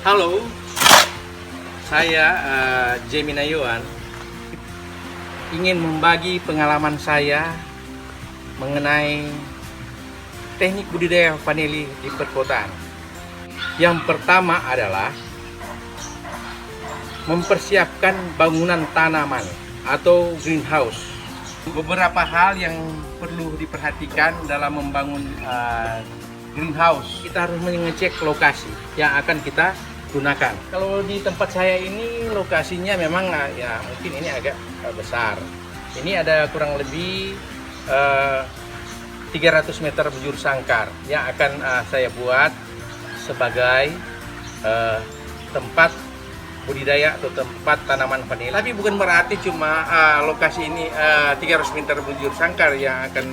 Halo, saya Jamie Nayuan ingin membagi pengalaman saya mengenai teknik budidaya vanili di perkotaan. Yang pertama adalah mempersiapkan bangunan tanaman atau greenhouse. Beberapa hal yang perlu diperhatikan dalam membangun greenhouse. Kita harus mengecek lokasi yang akan kita gunakan. Kalau di tempat saya ini lokasinya memang ya mungkin ini agak besar. Ini ada kurang lebih 300 meter bujur sangkar yang akan saya buat sebagai tempat budidaya atau tempat tanaman vanili. Tapi bukan berarti cuma lokasi ini 300 meter bujur sangkar yang akan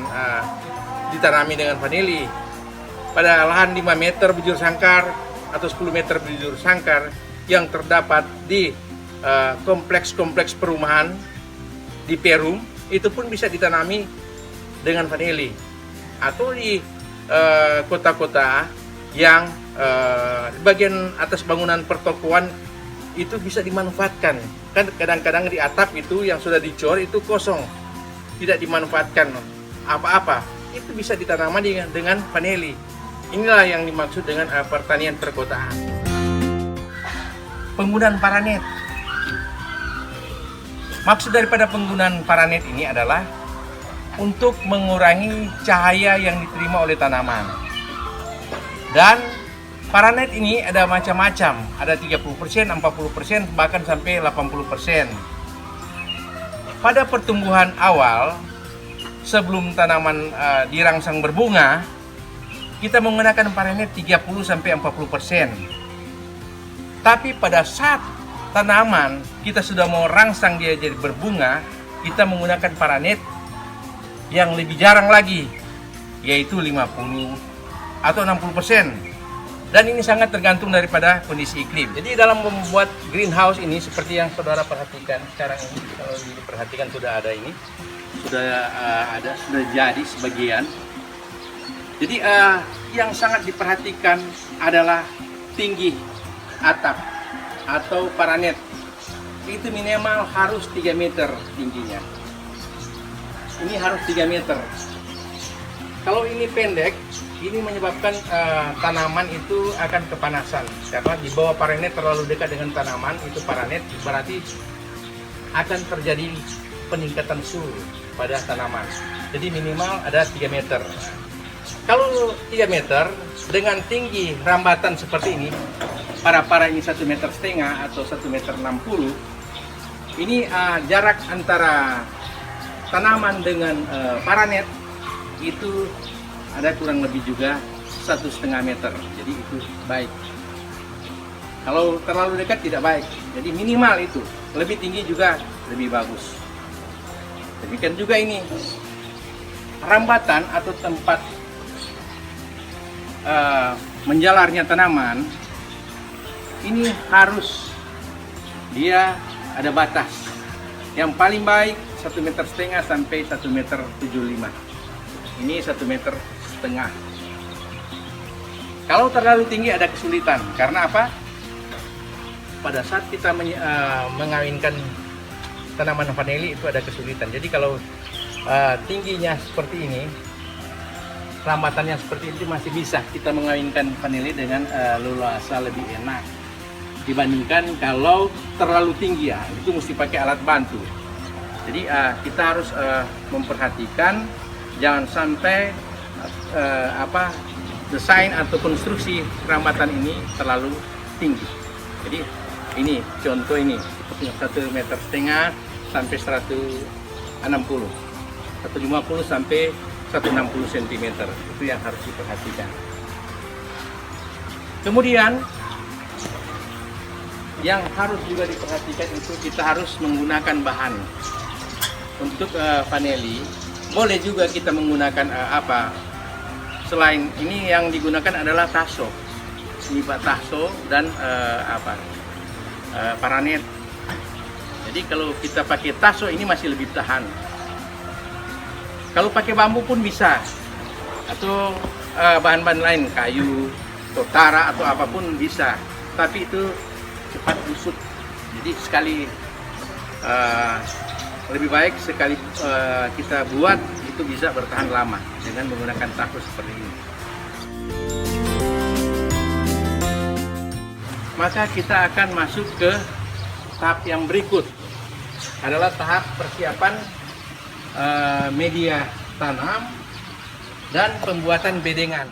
ditanami dengan vanili. Pada lahan 5 meter bujur sangkar atau 10 meter bujur sangkar yang terdapat di kompleks-kompleks perumahan di Perum, itu pun bisa ditanami dengan vanili. Atau di kota-kota yang di bagian atas bangunan pertokoan itu bisa dimanfaatkan. Kan kadang-kadang di atap itu yang sudah dicor itu kosong, tidak dimanfaatkan apa-apa, itu bisa ditanami dengan vanili. Inilah yang dimaksud dengan pertanian perkotaan. Penggunaan paranet. Maksud daripada penggunaan paranet ini adalah untuk mengurangi cahaya yang diterima oleh tanaman. Dan paranet ini ada macam-macam, ada 30%, 40%, bahkan sampai 80%. Pada pertumbuhan awal, sebelum tanaman dirangsang berbunga, kita menggunakan paranet 30-40%. Tapi pada saat tanaman kita sudah mau rangsang dia jadi berbunga, kita menggunakan paranet yang lebih jarang lagi, yaitu 50 atau 60%. Dan ini sangat tergantung daripada kondisi iklim. Jadi dalam membuat greenhouse ini seperti yang saudara perhatikan sekarang ini, kalau diperhatikan sudah ada ini, sudah jadi sebagian. Jadi yang sangat diperhatikan adalah tinggi atap atau paranet. Itu minimal harus 3 meter tingginya. Ini harus 3 meter. Kalau ini pendek, ini menyebabkan tanaman itu akan kepanasan. Karena di bawah paranet terlalu dekat dengan tanaman, itu paranet berarti akan terjadi peningkatan suhu pada tanaman. Jadi minimal ada 3 meter. Kalau 3 meter dengan tinggi rambatan seperti ini, para ini 1,5 meter atau 1,60 meter, ini jarak antara tanaman dengan paranet itu ada kurang lebih juga 1,5 meter. Jadi itu baik. Kalau terlalu dekat tidak baik. Jadi minimal itu. Lebih tinggi juga lebih bagus. Demikian juga ini rambatan atau tempat menjalarnya tanaman ini harus dia ada batas. Yang paling baik 1,5 meter sampai 1,75 meter. Ini 1,5 meter. Kalau terlalu tinggi ada kesulitan. Karena apa? Pada saat kita mengawinkan tanaman vanili itu ada kesulitan. Jadi kalau tingginya seperti ini, rambatannya seperti itu masih bisa kita mengawinkan vanili dengan leluasa lebih enak dibandingkan kalau terlalu tinggi ya, itu mesti pakai alat bantu. Jadi kita harus memperhatikan jangan sampai desain atau konstruksi rambatan ini terlalu tinggi. Jadi ini contoh ini 1,5 meter sampai 160, 150 sampai 160 cm, itu yang harus diperhatikan. Kemudian yang harus juga diperhatikan itu kita harus menggunakan bahan untuk vanili. Boleh juga kita menggunakan selain ini yang digunakan adalah taso, ini taso dan paranet. Jadi kalau kita pakai taso ini masih lebih tahan. Kalau pakai bambu pun bisa, atau bahan-bahan lain, kayu, atau tara, atau apapun bisa. tapi itu cepat busuk. Jadi sekali lebih baik sekali kita buat itu bisa bertahan lama dengan menggunakan tahu seperti ini. Maka kita akan masuk ke tahap yang berikut, adalah tahap persiapan media tanam dan pembuatan bedengan.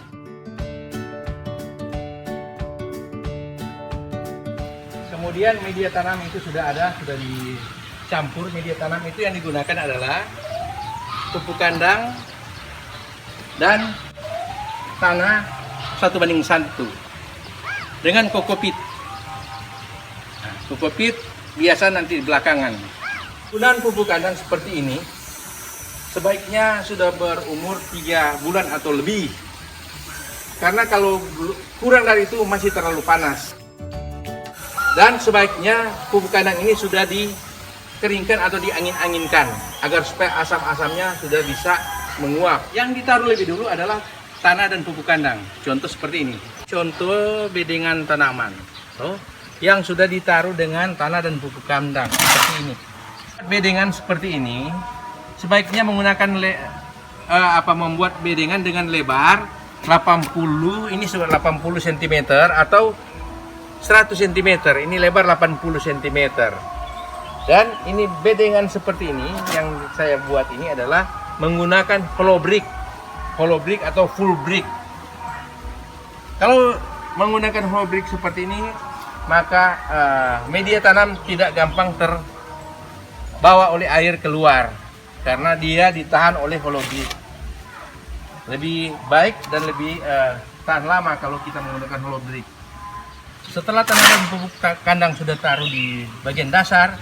Kemudian media tanam itu sudah ada, sudah dicampur. Media tanam itu yang digunakan adalah pupuk kandang dan tanah 1:1 dengan kokopit. Nah, kokopit biasa nanti belakangan. Penggunaan pupuk kandang seperti ini sebaiknya sudah berumur 3 bulan atau lebih, karena kalau kurang dari itu masih terlalu panas. Dan sebaiknya pupuk kandang ini sudah dikeringkan atau diangin-anginkan agar supaya asam-asamnya sudah bisa menguap. Yang ditaruh lebih dulu adalah tanah dan pupuk kandang. Contoh seperti ini. Contoh bedengan tanaman. Yang sudah ditaruh dengan tanah dan pupuk kandang seperti ini. Bedengan seperti ini sebaiknya menggunakan membuat bedengan dengan lebar 80, ini sudah 80 cm atau 100 cm. Ini lebar 80 cm. Dan ini bedengan seperti ini yang saya buat ini adalah menggunakan hollow brick atau full brick. Kalau menggunakan hollow brick seperti ini, maka media tanam tidak gampang terbawa oleh air keluar karena dia ditahan oleh hollow brick. Lebih baik dan lebih tahan lama kalau kita menggunakan hollow brick. Setelah tanah dan pupuk kandang sudah taruh di bagian dasar,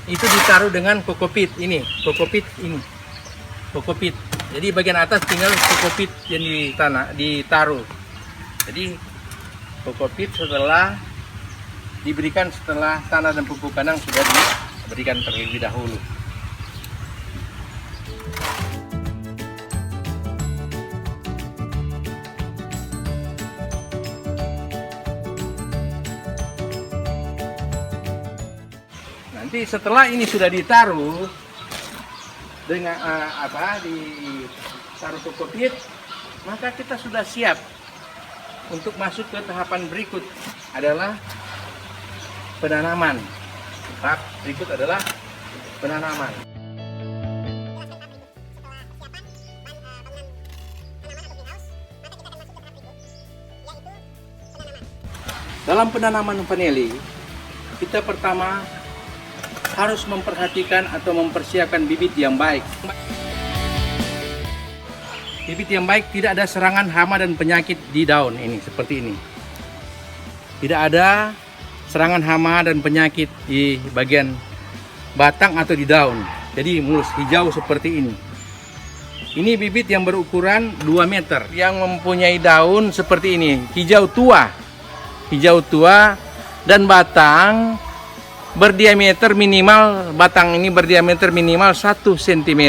itu ditaruh dengan kokopit ini, kokopit. Jadi bagian atas tinggal kokopit yang ditaruh. Jadi kokopit diberikan setelah tanah dan pupuk kandang sudah diberikan terlebih dahulu. Nanti setelah ini sudah ditaruh dengan ditaruh kokopit, maka kita sudah siap untuk masuk ke tahapan berikut, adalah penanaman. Tahap berikut adalah penanaman. Dalam penanaman vanili, kita pertama harus memperhatikan atau mempersiapkan bibit yang baik. Bibit yang baik tidak ada serangan hama dan penyakit di daun ini, seperti ini. Tidak ada serangan hama dan penyakit di bagian batang atau di daun. Jadi mulus hijau seperti ini. Ini bibit yang berukuran 2 meter yang mempunyai daun seperti ini, hijau tua dan batang berdiameter minimal, batang ini berdiameter minimal 1 cm.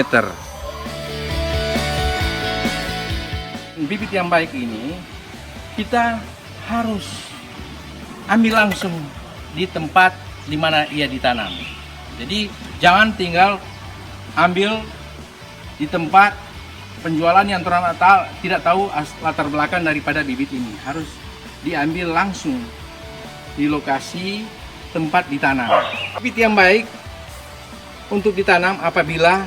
Bibit yang baik ini kita harus ambil langsung di tempat di mana ia ditanam. Jadi jangan tinggal ambil di tempat penjualan yang tidak tahu latar belakang daripada bibit ini. Harus diambil langsung di lokasi tempat ditanam. Bibit yang baik untuk ditanam apabila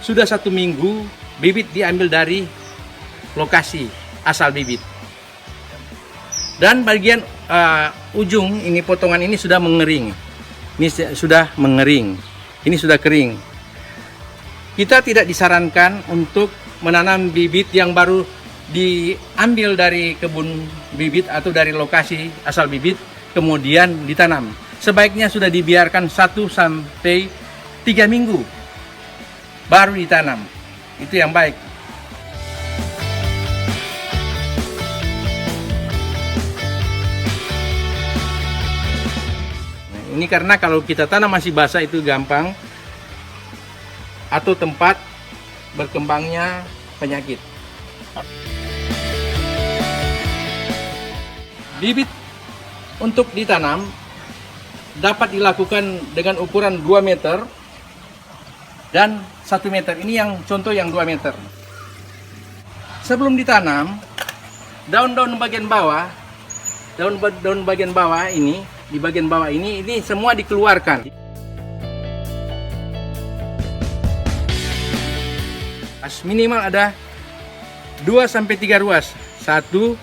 sudah 1 minggu bibit diambil dari lokasi asal bibit. Dan bagian ujung ini, potongan ini sudah mengering. Ini sudah mengering. Ini sudah kering. Kita tidak disarankan untuk menanam bibit yang baru diambil dari kebun bibit atau dari lokasi asal bibit kemudian ditanam. Sebaiknya sudah dibiarkan 1 sampai 3 minggu baru ditanam. Itu yang baik. Ini karena kalau kita tanam masih basah itu gampang atau tempat berkembangnya penyakit. Bibit untuk ditanam dapat dilakukan dengan ukuran 2 meter dan 1 meter. Ini yang contoh yang 2 meter. Sebelum ditanam, daun-daun bagian bawah, daun bagian bawah ini, di bagian bawah ini semua dikeluarkan. Minimal ada 2-3 ruas. 1,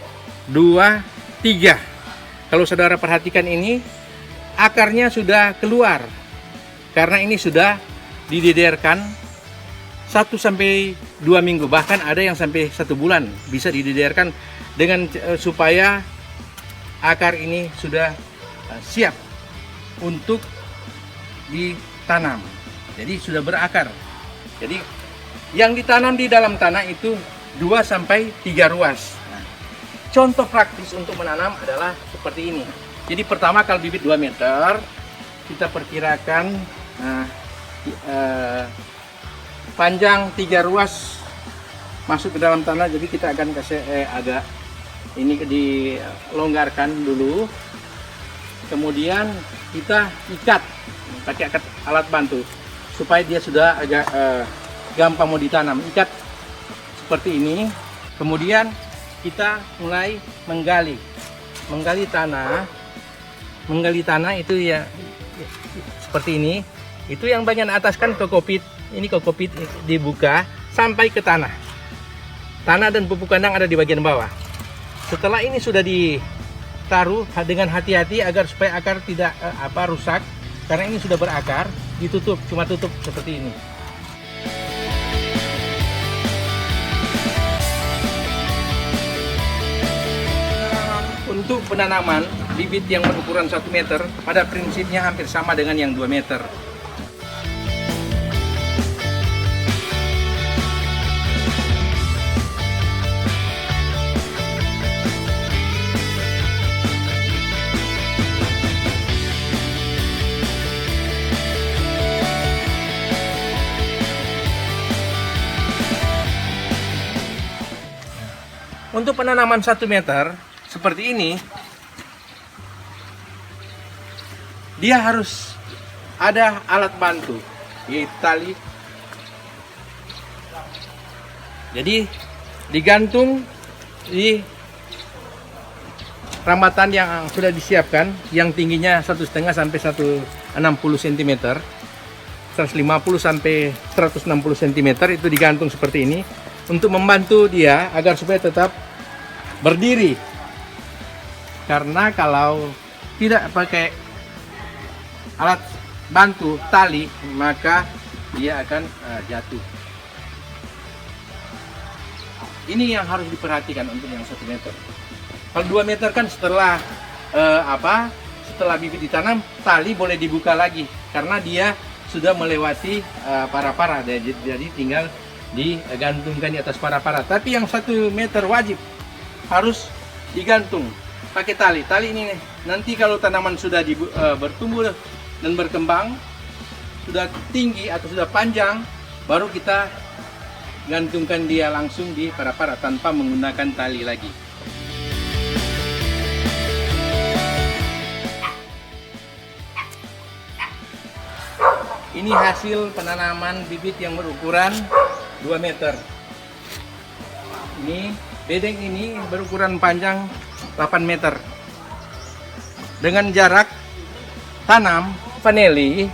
2, 3. Kalau saudara perhatikan ini, akarnya sudah keluar. Karena ini sudah didederkan 1-2 minggu. Bahkan ada yang sampai 1 bulan bisa didederkan dengan supaya akar ini sudah siap untuk ditanam. Jadi sudah berakar. Jadi yang ditanam di dalam tanah itu 2-3 ruas. Contoh praktis untuk menanam adalah seperti ini. Jadi pertama kalau bibit 2 meter, kita perkirakan panjang 3 ruas masuk ke dalam tanah. Jadi kita akan kasih agak ini dilonggarkan dulu. Kemudian kita ikat pakai alat bantu supaya dia sudah agak gampang mau ditanam. Ikat seperti ini. Kemudian kita mulai menggali tanah itu ya seperti ini. Itu yang bagian atas kan kokopit. Ini kokopit dibuka sampai ke tanah. Tanah dan pupuk kandang ada di bagian bawah. Setelah ini sudah ditaruh dengan hati-hati agar supaya akar tidak rusak. Karena ini sudah berakar, ditutup, cuma tutup seperti ini. Untuk penanaman bibit yang berukuran 1 meter pada prinsipnya hampir sama dengan yang 2 meter. Untuk penanaman 1 meter seperti ini, dia harus ada alat bantu, yaitu tali. Jadi digantung di rambatan yang sudah disiapkan, yang tingginya 1,5 sampai 160 cm, 150 sampai 160 cm itu digantung seperti ini untuk membantu dia agar supaya tetap berdiri. Karena kalau tidak pakai alat bantu tali, maka dia akan jatuh. Ini yang harus diperhatikan untuk yang 1 meter. Kalau 2 meter kan setelah setelah bibit ditanam, tali boleh dibuka lagi karena dia sudah melewati para-para, jadi tinggal digantungkan di atas para-para. Tapi yang 1 meter wajib harus digantung pakai tali. Tali ini nanti kalau tanaman sudah bertumbuh dan berkembang, sudah tinggi atau sudah panjang, baru kita gantungkan dia langsung di para-para tanpa menggunakan tali lagi. Ini hasil penanaman bibit yang berukuran 2 meter. Ini bedeng ini berukuran panjang 8 meter. Dengan jarak tanam vanili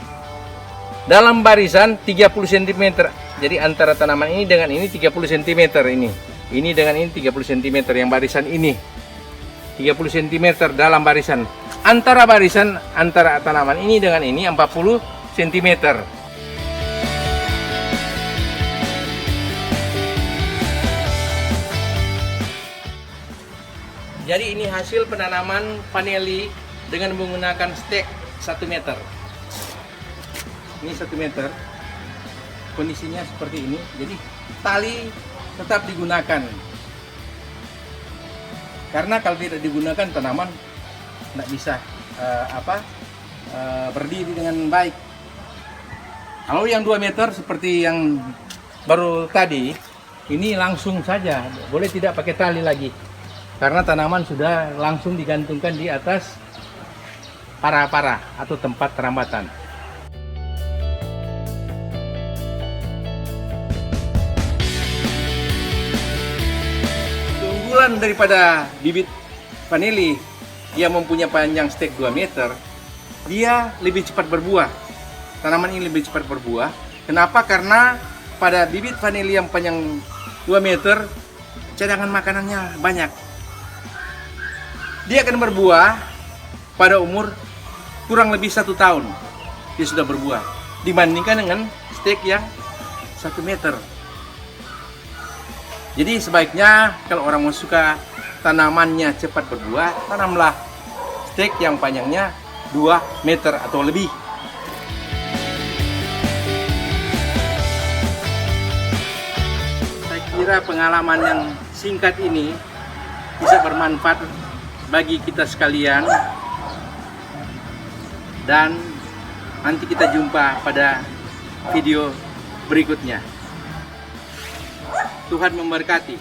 dalam barisan 30 cm. Jadi antara tanaman ini dengan ini 30 cm ini. Ini dengan ini 30 cm yang barisan ini. 30 cm dalam barisan. Antara tanaman ini dengan ini 40 cm. Jadi ini hasil penanaman vanili dengan menggunakan stek 1 meter. Ini 1 meter. Kondisinya seperti ini. Jadi tali tetap digunakan. Karena kalau tidak digunakan tanaman tidak bisa berdiri dengan baik. Kalau yang 2 meter seperti yang baru tadi, ini langsung saja, boleh tidak pakai tali lagi. Karena tanaman sudah langsung digantungkan di atas para atau tempat perambatan. Keunggulan daripada bibit vanili yang mempunyai panjang stek 2 meter, dia lebih cepat berbuah. Tanaman ini lebih cepat berbuah. Kenapa? Karena pada bibit vanili yang panjang 2 meter, cadangan makanannya banyak. Dia akan berbuah pada umur kurang lebih 1 tahun. Dia sudah berbuah. Dibandingkan dengan stek yang 1 meter. Jadi sebaiknya kalau orang mau suka tanamannya cepat berbuah, tanamlah stek yang panjangnya 2 meter atau lebih. Saya kira pengalaman yang singkat ini bisa bermanfaat bagi kita sekalian, dan nanti kita jumpa pada video berikutnya. Tuhan memberkati.